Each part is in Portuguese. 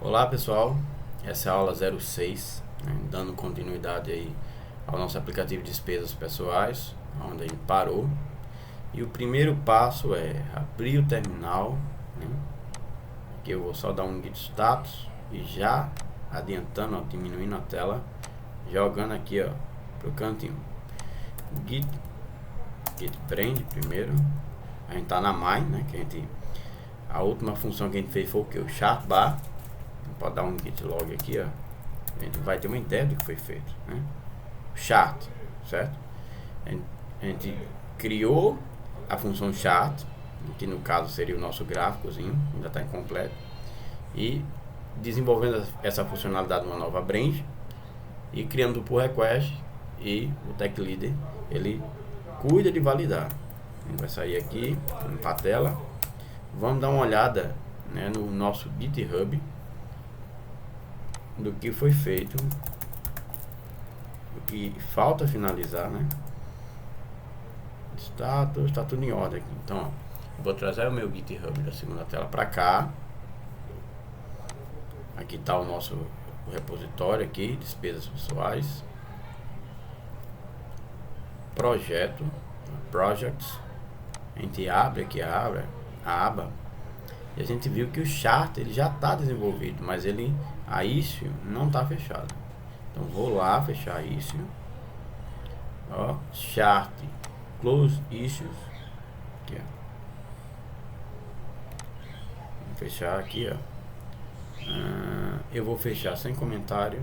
Olá pessoal, essa é a aula 06, né, dando continuidade aí ao nosso aplicativo de despesas pessoais, onde a gente parou. E o primeiro passo é abrir o terminal, né, que eu vou só dar um git status e já adiantando, ó, diminuindo a tela, jogando aqui ó, pro cantinho. Git brand primeiro, a gente tá na main, né, a última função que a gente fez foi o que? O chart bar. Pode dar um git log aqui, ó. A gente vai ter uma ideia do que foi feito, né? Chart, certo? A gente criou a função chart, que no caso seria o nosso gráficozinho, ainda está incompleto, e desenvolvendo essa funcionalidade numa nova branch e criando o pull request, e o tech leader ele cuida de validar. A gente vai sair aqui, limpar a tela, vamos dar uma olhada, né, no nosso GitHub do que foi feito, o que falta finalizar, né? Status, está tudo em ordem aqui. Então, ó, vou trazer o meu GitHub da segunda tela para cá. Aqui está o nosso repositório aqui, despesas pessoais, projeto, projects. A gente abre aqui a aba e a gente viu que o chart ele já está desenvolvido, mas a issue não está fechada. Então vou lá fechar issue, ó, chart close issues aqui, ó. Vou fechar aqui, ó. Eu vou fechar sem comentário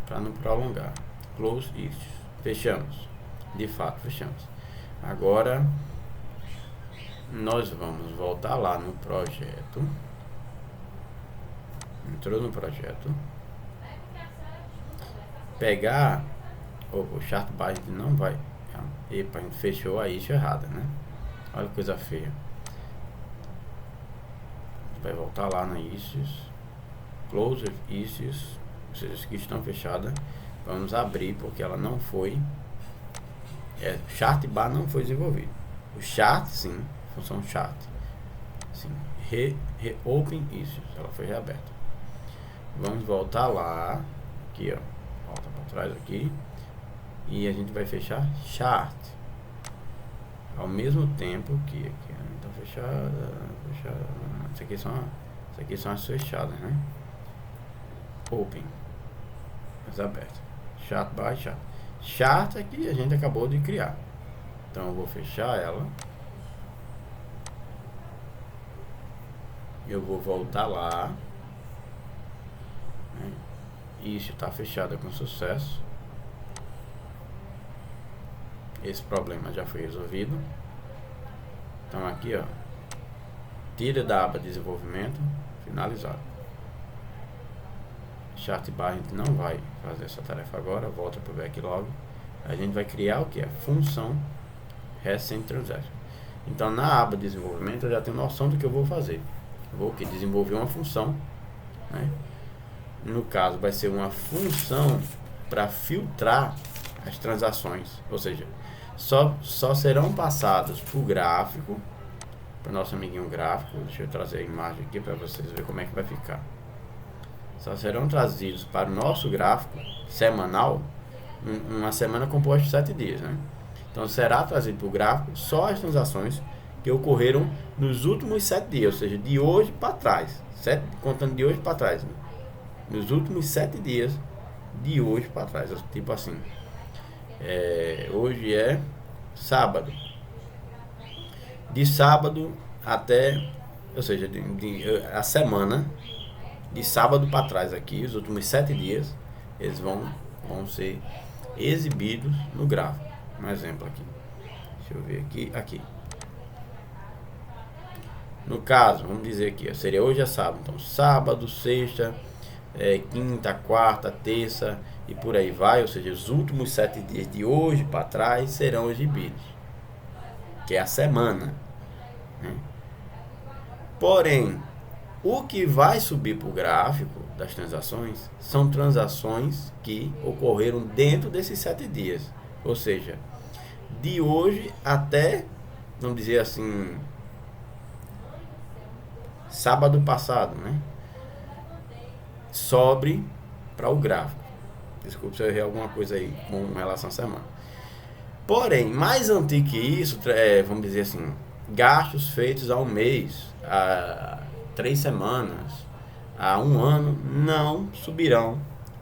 para não prolongar. Close issues, fechamos, de fato fechamos. Agora nós vamos voltar lá no projeto. Entrou no projeto, pegar o chart bar, a gente não vai. Epa, a gente fechou a issue errada, né? Olha que coisa feia. Vai voltar lá na issues, close issues, ou seja, as que estão fechadas. Vamos abrir porque ela não foi. Chart bar não foi desenvolvido. O chart sim, função chart. Sim, reopen issues, ela foi reaberta. Vamos voltar lá, aqui ó, volta para trás aqui, e a gente vai fechar chart ao mesmo tempo que aqui, então fechada, isso aqui são as fechadas, né? Open, as abertas, chart by chart. Chart aqui a gente acabou de criar, então eu vou fechar ela, eu vou voltar lá. Isso está fechada com sucesso. Esse problema já foi resolvido. Então aqui ó, tira da aba desenvolvimento, finalizado. Chart bar a gente não vai fazer essa tarefa agora, volta para o backlog. A gente vai criar o que é função recent transaction. Então na aba desenvolvimento eu já tenho noção do que eu vou fazer. Eu vou desenvolver uma função, né? No caso vai ser uma função para filtrar as transações, ou seja, só serão passados para o gráfico, para o nosso amiguinho gráfico. Deixa eu trazer a imagem aqui para vocês verem como é que vai ficar. Só serão trazidos para o nosso gráfico semanal, uma semana composta de 7 dias, né? Então será trazido para o gráfico só as transações que ocorreram nos últimos 7 dias, ou seja, de hoje para trás, contando de hoje para trás, né? Nos últimos 7 dias de hoje para trás, tipo assim, hoje é sábado, de sábado até, ou seja, a semana de sábado para trás aqui, os últimos 7 dias, eles vão ser exibidos no gráfico. Um exemplo aqui, deixa eu ver aqui. No caso, vamos dizer aqui, seria hoje é sábado, então sábado, sexta, quinta, quarta, terça e por aí vai, ou seja, os últimos 7 dias de hoje para trás serão exibidos, que é a semana, né? Porém, o que vai subir para o gráfico das transações são transações que ocorreram dentro desses 7 dias, ou seja, de hoje até, vamos dizer assim, sábado passado, né? sobre para o gráfico. Desculpe se eu errei alguma coisa aí com relação à semana. Porém, mais antigo que isso, vamos dizer assim, gastos feitos ao mês, a 3 semanas, a 1 ano, não subirão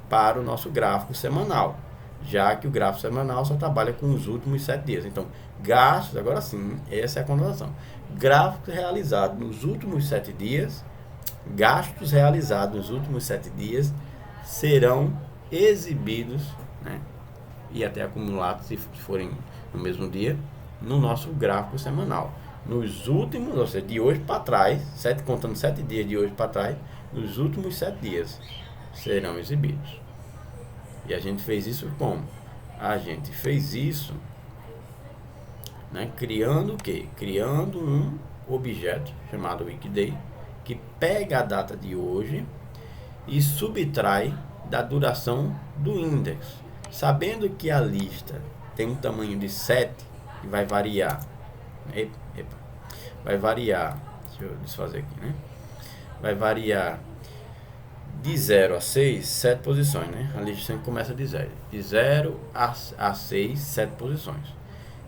para o nosso gráfico semanal, já que o gráfico semanal só trabalha com os últimos 7 dias. Então, gastos, agora sim, essa é a conotação. Gráficos realizados nos últimos 7 dias, gastos realizados nos últimos 7 dias serão exibidos, né, e até acumulados, se forem no mesmo dia, no nosso gráfico semanal. Nos últimos, ou seja, de hoje para trás, contando 7 dias de hoje para trás, nos últimos 7 dias serão exibidos. E a gente fez isso como? A gente fez isso, né, criando o quê? Criando um objeto chamado Weekday, que pega a data de hoje e subtrai da duração do index. Sabendo que a lista tem um tamanho de 7 e vai variar. Vai variar. Deixa eu desfazer aqui, né? Vai variar de 0 a 6, 7 posições, né? A lista sempre começa de 0. De 0 a 6, 7 posições.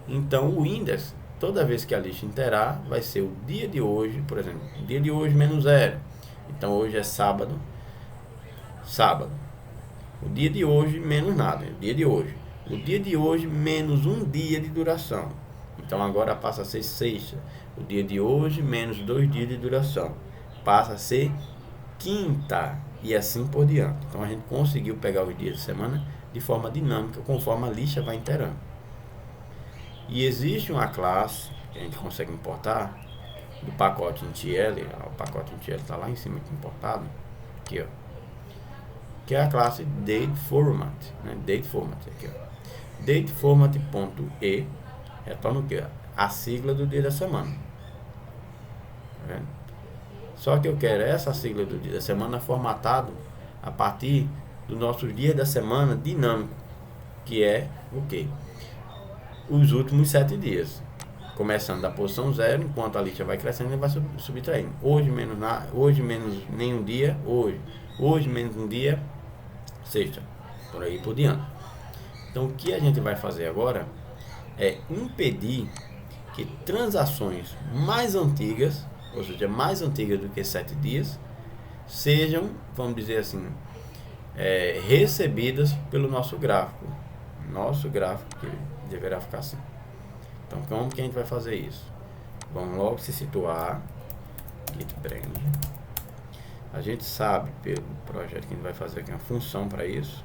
Então o índice, toda vez que a lista interar, vai ser o dia de hoje, por exemplo, o dia de hoje menos 0. Então hoje é sábado. O dia de hoje menos nada, o dia de hoje. O dia de hoje menos um dia de duração. Então agora passa a ser sexta. O dia de hoje menos 2 dias de duração. Passa a ser quinta e assim por diante. Então a gente conseguiu pegar os dias de semana de forma dinâmica, conforme a lista vai inteirando. E existe uma classe que a gente consegue importar do pacote IntL. O pacote IntL está lá em cima aqui importado. Aqui, ó. Que é a classe DateFormat, né? DateFormat aqui, ó. DateFormat.e retorna o que? A sigla do dia da semana. Tá vendo? Só que eu quero essa sigla do dia da semana formatado a partir dos nossos dias da semana dinâmico, que é o que? Os últimos 7 dias. Começando da posição 0, enquanto a lista vai crescendo, ele vai subtraindo. Hoje menos nenhum dia, hoje menos um dia, sexta, por aí por diante. Então o que a gente vai fazer agora é impedir que transações mais antigas, ou seja, mais antigas do que 7 dias, sejam, vamos dizer assim, recebidas pelo nosso gráfico. Nosso gráfico que deverá ficar assim. Então como que a gente vai fazer isso? Vamos logo se situar. Git Brand. A gente sabe pelo projeto que a gente vai fazer aqui uma função para isso.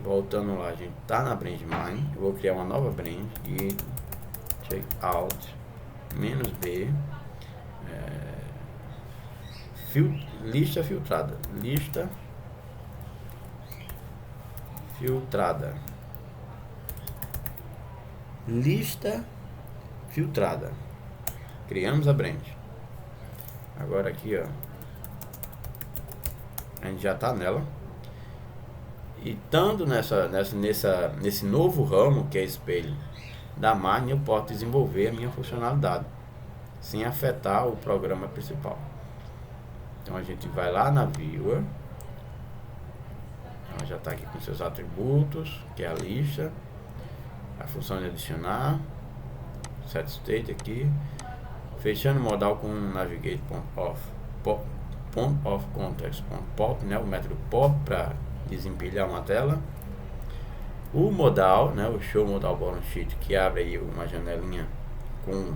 Voltando lá, a gente está na Brand Mine. Eu vou criar uma nova Brand e checkout -b lista filtrada. Lista filtrada. Lista filtrada. Criamos a Brand. Agora aqui, ó, a gente já está nela. E estando nesse novo ramo, que é espelho da máquina, eu posso desenvolver a minha funcionalidade sem afetar o programa principal. Então a gente vai lá na Viewer. Ela já está aqui com seus atributos, que é a lista, a função de adicionar, set state aqui, fechando o modal com navigate.off.context.pop, né, o método pop para desempilhar uma tela. O modal, né, o show modal balance sheet, que abre aí uma janelinha com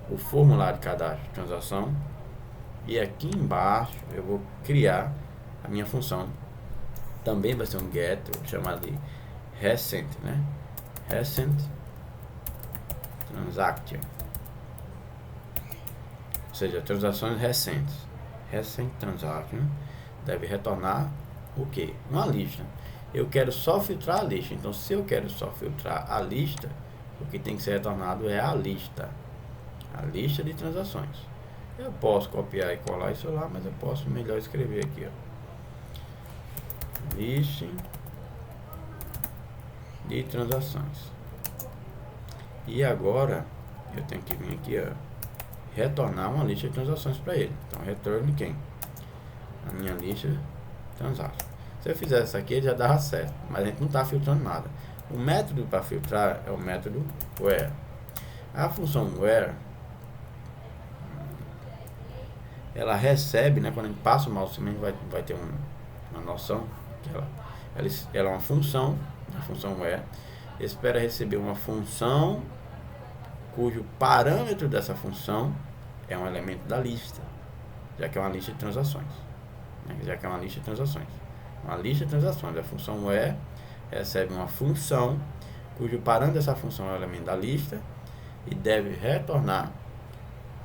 o formulário de cadastro de transação. E aqui embaixo eu vou criar a minha função. Também vai ser um get, chamado de recent, né? Recent transaction, ou seja, transações recentes. Recent transaction deve retornar o que? Uma lista. Eu quero só filtrar a lista. Então, se eu quero só filtrar a lista, o que tem que ser retornado é a lista de transações. Eu posso copiar e colar isso lá, mas eu posso melhor escrever aqui, ó. Lista de transações. E agora eu tenho que vir aqui, ó, retornar uma lista de transações para ele. Então retorne quem? A minha lista transaction. Se eu fizesse isso aqui, ele já dava certo, mas a gente não está filtrando nada. O método para filtrar é o método where. A função where, ela recebe, né, quando a gente passa o mouse, também vai ter uma noção que ela é uma função, a função where espera receber uma função cujo parâmetro dessa função é um elemento da lista, já que é uma lista de transações, né? Uma lista de transações, a função where recebe uma função cujo parâmetro dessa função é o elemento da lista e deve retornar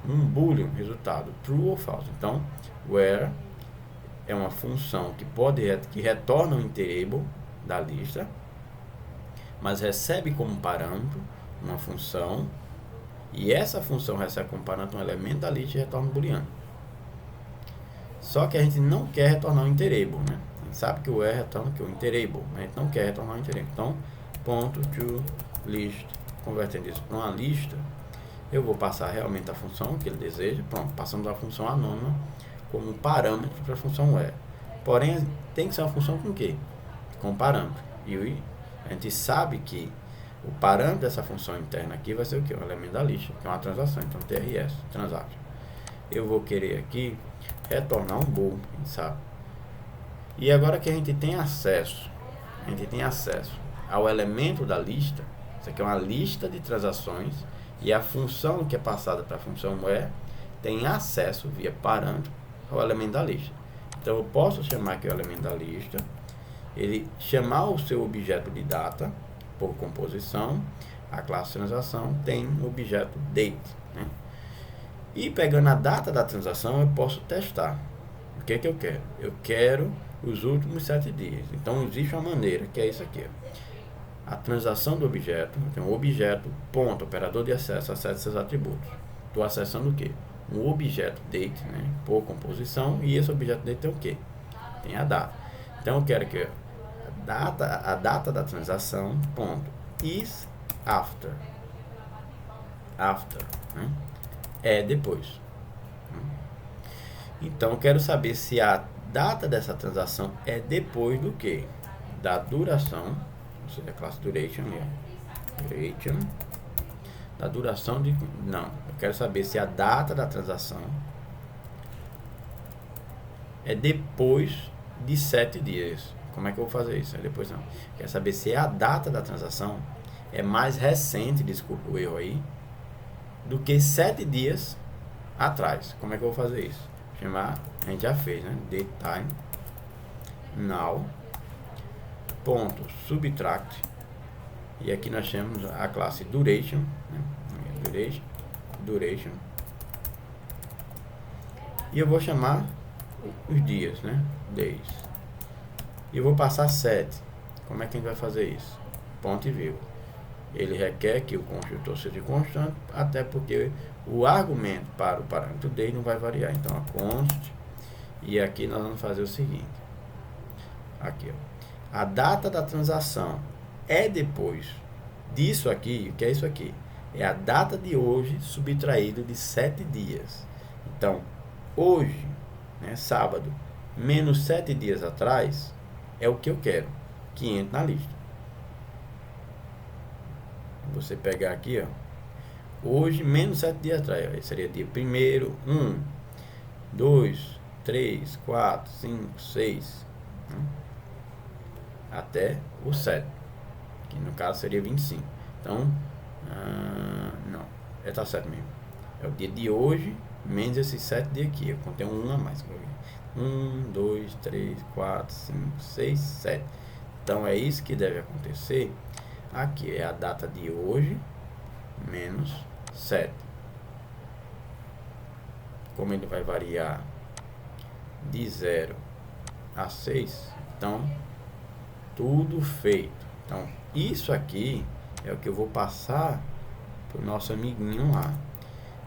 um boolean, resultado true ou false. Então, where é uma função que retorna um iterable da lista, mas recebe como parâmetro uma função, e essa função recebe como parâmetro um elemento da lista e retorna um booleano. Só que a gente não quer retornar um iterable, né? A gente sabe que o where retorna que o iterable, mas a gente não quer retornar um iterable. Então, ponto to list, convertendo isso para uma lista, eu vou passar realmente a função que ele deseja. Pronto, passamos a função anônima como parâmetro para a função where. Porém, tem que ser uma função com o quê? Com parâmetro. E a gente sabe que o parâmetro dessa função interna aqui vai ser o quê? Um elemento da lista, que é uma transação. Então, TRS, transaction. Eu vou querer aqui retornar um bool, a gente sabe. E agora que a gente tem acesso ao elemento da lista, isso aqui é uma lista de transações, e a função que é passada para a função where tem acesso via parâmetro ao elemento da lista. Então eu posso chamar aqui o elemento da lista, ele chamar o seu objeto de data por composição, a classe transação tem o objeto date, né? E pegando a data da transação eu posso testar. O que eu quero? Eu quero os últimos 7 dias. Então existe uma maneira que é isso aqui, ó. A transação do objeto, tem um objeto, ponto, operador de acesso, acessa seus atributos. Estou acessando o quê? Um objeto date, né, por composição, e esse objeto date tem o quê? Tem a data. Então eu quero que a data da transação, ponto, is after, né, é depois. Então eu quero saber se a data dessa transação é depois do quê? Da duração, ou seja, a classe duration, da duração de... Não, eu quero saber se a data da transação é depois de 7 dias. Como é que eu vou fazer isso? É depois não. Quero saber se a data da transação é mais recente, desculpa o erro aí, do que 7 dias atrás. Como é que eu vou fazer isso? Chamar, a gente já fez, né? Datetime now ponto subtract, e aqui nós temos a classe duration, né? duration, e eu vou chamar os dias, né? Days, e eu vou passar 7. Como é que a gente vai fazer isso? Ponto e vírgula. Ele requer que o construtor seja constante, até porque o argumento para o parâmetro day não vai variar. Então a const, e aqui nós vamos fazer o seguinte, aqui, ó. A data da transação é depois disso aqui. O que é isso aqui? É a data de hoje subtraído de 7 dias. Então, hoje, né, sábado, menos 7 dias atrás, é o que eu quero, que entre na lista. Você pegar aqui, ó, hoje, menos 7 dias atrás, aí seria dia 1º, 1, 2, 3, 4, 5, 6, até o 7, que no caso seria 25. Então, não, tá certo mesmo. É o dia de hoje, menos esses 7 dias aqui. Eu contei um a mais. 1, 2, 3, 4, 5, 6, 7. Então, é isso que deve acontecer. Aqui é a data de hoje, menos 7. Como ele vai variar de 0 a 6, então tudo feito. Então isso aqui é o que eu vou passar para o nosso amiguinho lá.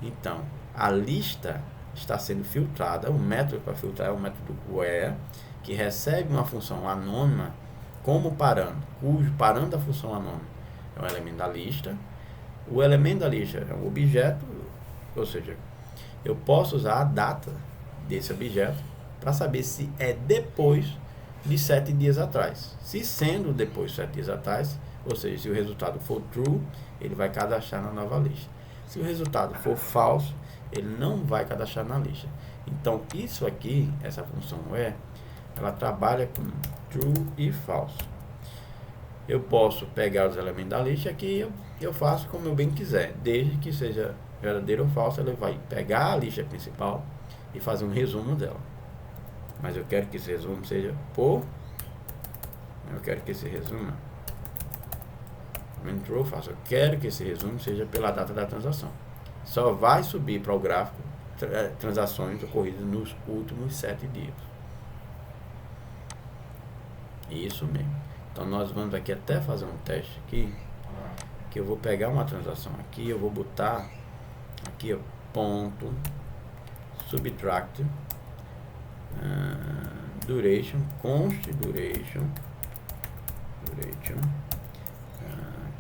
Então a lista está sendo filtrada. O método para filtrar é o método where, que recebe uma função anônima como parâmetro, cujo parâmetro da função anônima é um elemento da lista. O elemento da lista é um objeto, ou seja, eu posso usar a data desse objeto para saber se é depois de 7 dias atrás. Se sendo depois de 7 dias atrás, ou seja, se o resultado for true, ele vai cadastrar na nova lista. Se o resultado for falso, ele não vai cadastrar na lista. Então, isso aqui, essa função where, ela trabalha com true e falso. Eu posso pegar os elementos da lista aqui, eu faço como eu bem quiser, desde que seja verdadeiro ou falso. Ele vai pegar a lista principal e fazer um resumo dela. Mas eu quero que esse resumo seja por... Eu quero que esse resumo... Entrou, faço. Eu quero que esse resumo seja pela data da transação. Só vai subir para o gráfico transações ocorridas nos últimos 7 dias. Isso mesmo. Então nós vamos aqui até fazer um teste aqui, que eu vou pegar uma transação aqui, eu vou botar aqui, ó, ponto subtract duration, const duration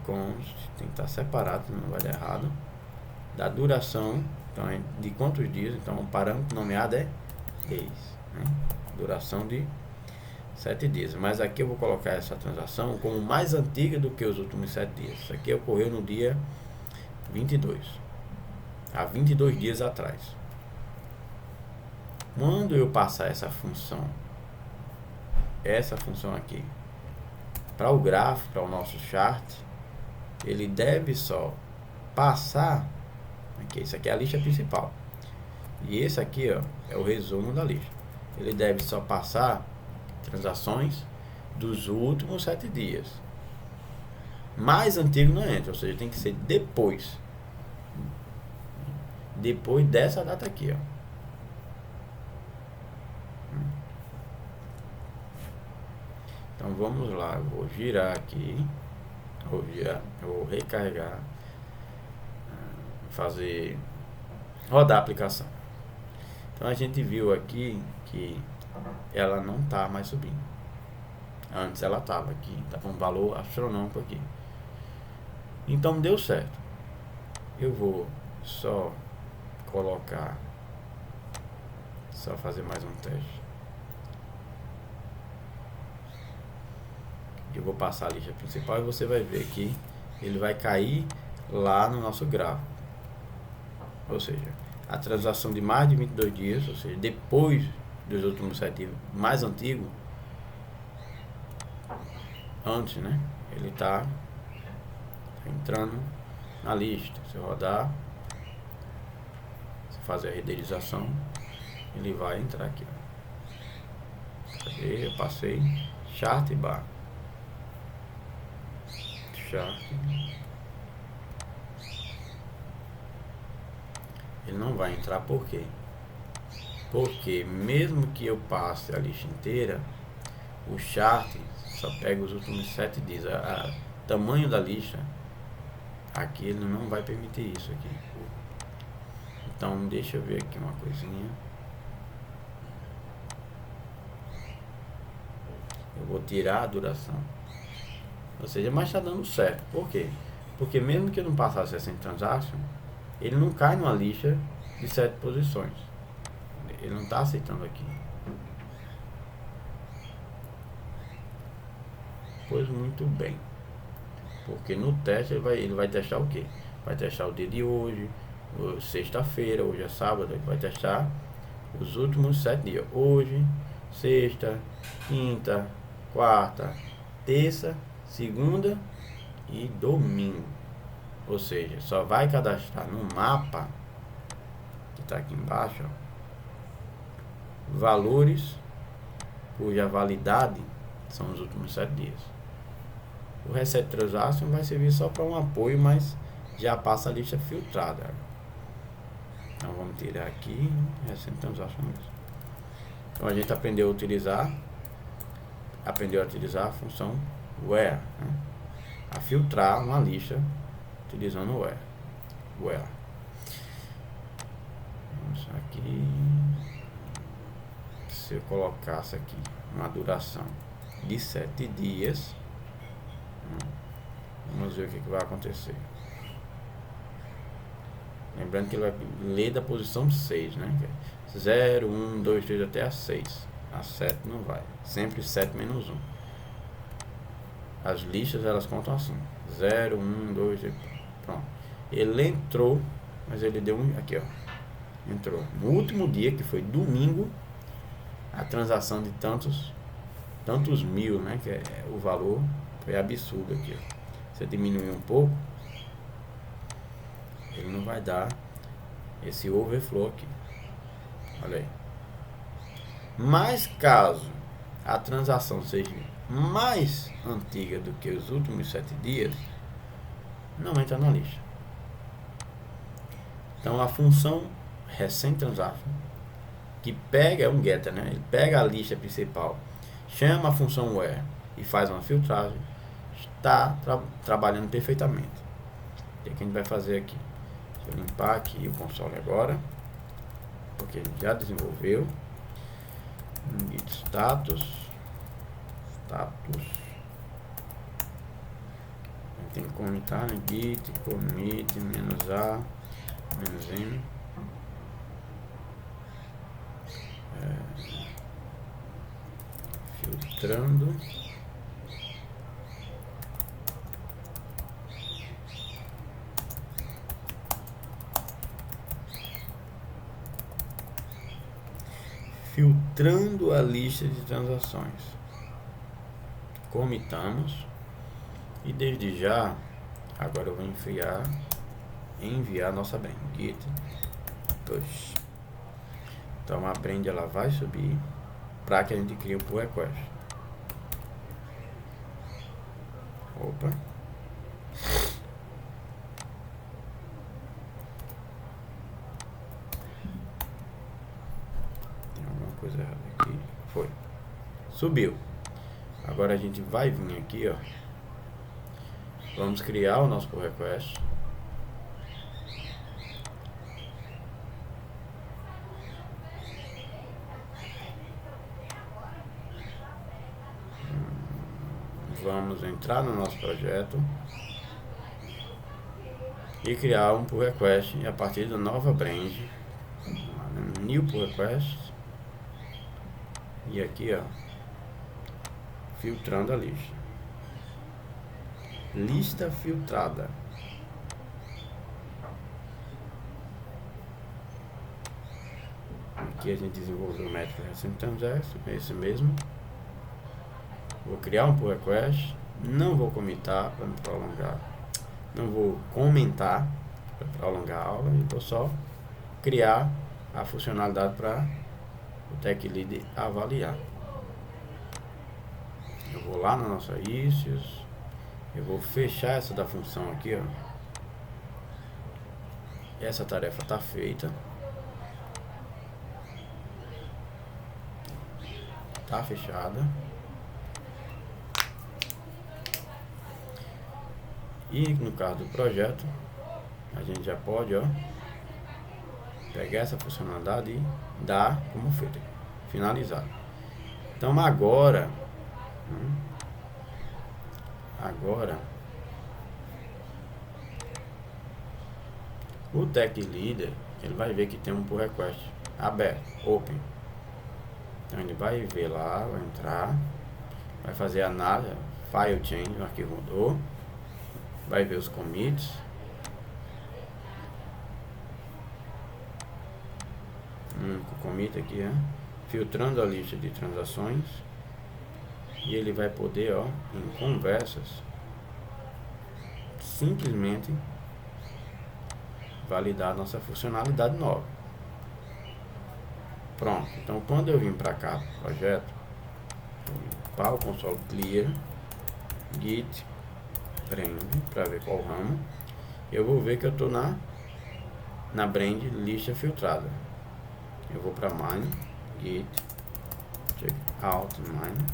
const, tem que estar separado, não vai dar errado, da duração, então é de quantos dias. Então o parâmetro nomeado é days, né? Duração de 7 dias, mas aqui eu vou colocar essa transação como mais antiga do que os últimos 7 dias. Isso aqui ocorreu no dia 22, há 22 dias atrás. Quando eu passar essa função aqui para o gráfico, para o nosso chart, ele deve só passar aqui. Isso aqui é a lista principal e esse aqui, ó, é o resumo da lista. Ele deve só passar transações dos últimos 7 dias. Mais antigo não entra, ou seja, tem que ser depois dessa data aqui, ó. Então vamos lá, eu vou girar aqui, eu vou recarregar, rodar a aplicação. Então a gente viu aqui que ela não está mais subindo. Antes ela estava aqui, estava um valor astronômico aqui. Então deu certo. Eu vou só fazer mais um teste. Eu vou passar a lista principal e você vai ver que ele vai cair lá no nosso gráfico. Ou seja, a transação de mais de 22 dias, ou seja, depois dos últimos 7 dias, mais antigo, antes, né? Ele está entrando na lista. Se eu rodar, se fazer a renderização, ele vai entrar aqui, ó. Cadê? Eu passei chart e bar. Chart. Ele não vai entrar, por quê? Porque mesmo que eu passe a lista inteira, o chart só pega os últimos 7 dias. O tamanho da lista aqui, ele não vai permitir isso aqui. Então deixa eu ver aqui uma coisinha. Eu vou tirar a duração. Ou seja, mas está dando certo. Por quê? Porque mesmo que eu não passasse essa transaction, ele não cai numa lista de 7 posições. Ele não está aceitando aqui. Pois muito bem. Porque no teste ele vai testar o quê? Vai testar o dia de hoje, sexta-feira, hoje é sábado, ele vai testar os últimos 7 dias. Hoje, sexta, quinta, quarta, terça, segunda e domingo. Ou seja, só vai cadastrar no mapa que está aqui embaixo, ó, valores cuja validade são os últimos 7 dias. O Reset Transaction vai servir só para um apoio, mas já passa a lista filtrada. Então vamos tirar aqui Reset Transaction mesmo. Então a gente aprendeu a utilizar a função where, né? A filtrar uma lista utilizando o where. Vamos aqui. Se eu colocasse aqui uma duração de 7 dias, vamos ver o que vai acontecer. Lembrando que ele vai ler da posição 6, né? 0, 1, 2, 3 até a 6. A 7 não vai. Sempre 7 menos 1. As listas elas contam assim: 0, 1, 2, 3. Pronto. Ele entrou, mas ele deu um. Aqui, ó. Entrou. No último dia, que foi domingo, a transação de tantos mil, né? Que é o valor, foi absurdo aqui, ó. Você diminuir um pouco, ele não vai dar esse overflow aqui. Olha aí. Mas caso a transação seja mais antiga do que os últimos 7 dias, não entra na lista. Então a função recent transaction, que pega, é um getter, né? Ele pega a lista principal, chama a função where e faz uma filtragem, está trabalhando perfeitamente. O que a gente vai fazer aqui? Deixa eu limpar aqui o console agora, porque a gente já desenvolveu. Git status. A gente tem que comitar, né? Git commit -a -m. Filtrando. Filtrando a lista de transações. Comitamos. E desde já, agora eu vou enviar nossa brand. Git push. Então a brand ela vai subir para que a gente crie o pull request. Opa. Tem alguma coisa errada aqui. Foi. Subiu. Agora a gente vai vir aqui, ó. Vamos criar o nosso pull request. Vamos entrar no nosso projeto e criar um pull request a partir da nova brand, new pull request, e aqui, ó, filtrando a lista filtrada. Aqui a gente desenvolveu o método recent transaction, é esse mesmo. Vou criar um pull request, não vou comitar para não prolongar, não vou comentar para prolongar a aula, e vou só criar a funcionalidade para o Tech Lead avaliar. Eu vou lá na nossa issues, eu vou fechar essa da função aqui, ó. Essa tarefa está feita. Está fechada. E no caso do projeto, a gente já pode, ó, pegar essa funcionalidade e dar como feito, finalizado. Então agora o Tech Leader, ele vai ver que tem um pull request aberto, open. Então ele vai ver lá, vai entrar, vai fazer a análise, file change, o arquivo mudou, vai ver os commits, o commit aqui, filtrando a lista de transações, e ele vai poder, ó, em conversas, simplesmente validar a nossa funcionalidade nova. Pronto. Então quando eu vim para cá, projeto, para o console clear, git brand, para ver qual ramo, eu vou ver que eu estou na brand lista filtrada. Eu vou para mine, git check out mine.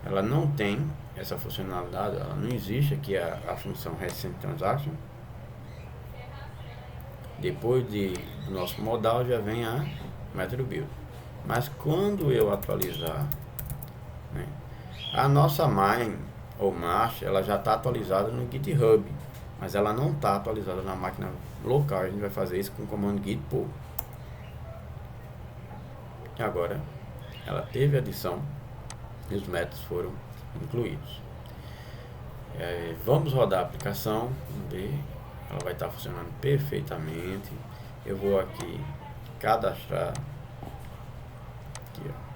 Ela não tem essa funcionalidade, ela não existe aqui a função recent transaction. Depois do nosso modal já vem a method build. Mas quando eu atualizar, né, a nossa mine ou marcha, ela já está atualizada no GitHub, mas ela não está atualizada na máquina local. A gente vai fazer isso com o comando git pull. E agora ela teve adição e os métodos foram incluídos. Vamos rodar a aplicação, vamos ver. Ela vai estar funcionando perfeitamente. Eu vou aqui cadastrar aqui, ó.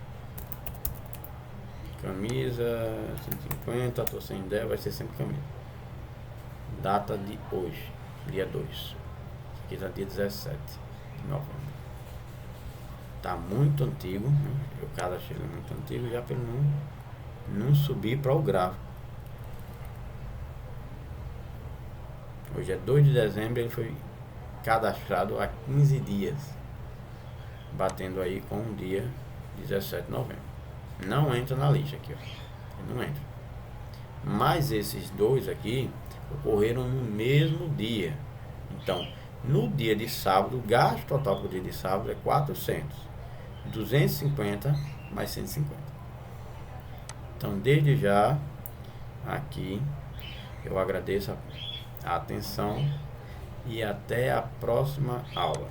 Camisa 150, estou sem ideia, vai ser sempre camisa. Data de hoje, dia 2. Isso aqui está dia 17 de novembro. Tá muito antigo, né? Eu cadastrei ele muito antigo já para não subir para o gráfico. Hoje é 2 de dezembro, ele foi cadastrado há 15 dias, batendo aí com o dia 17 de novembro. Não entra na lista aqui, ó. Não entra. Mas esses dois aqui ocorreram no mesmo dia. Então, no dia de sábado, o gasto total para o dia de sábado é 400. 250 mais 150. Então, desde já, aqui, eu agradeço a atenção e até a próxima aula.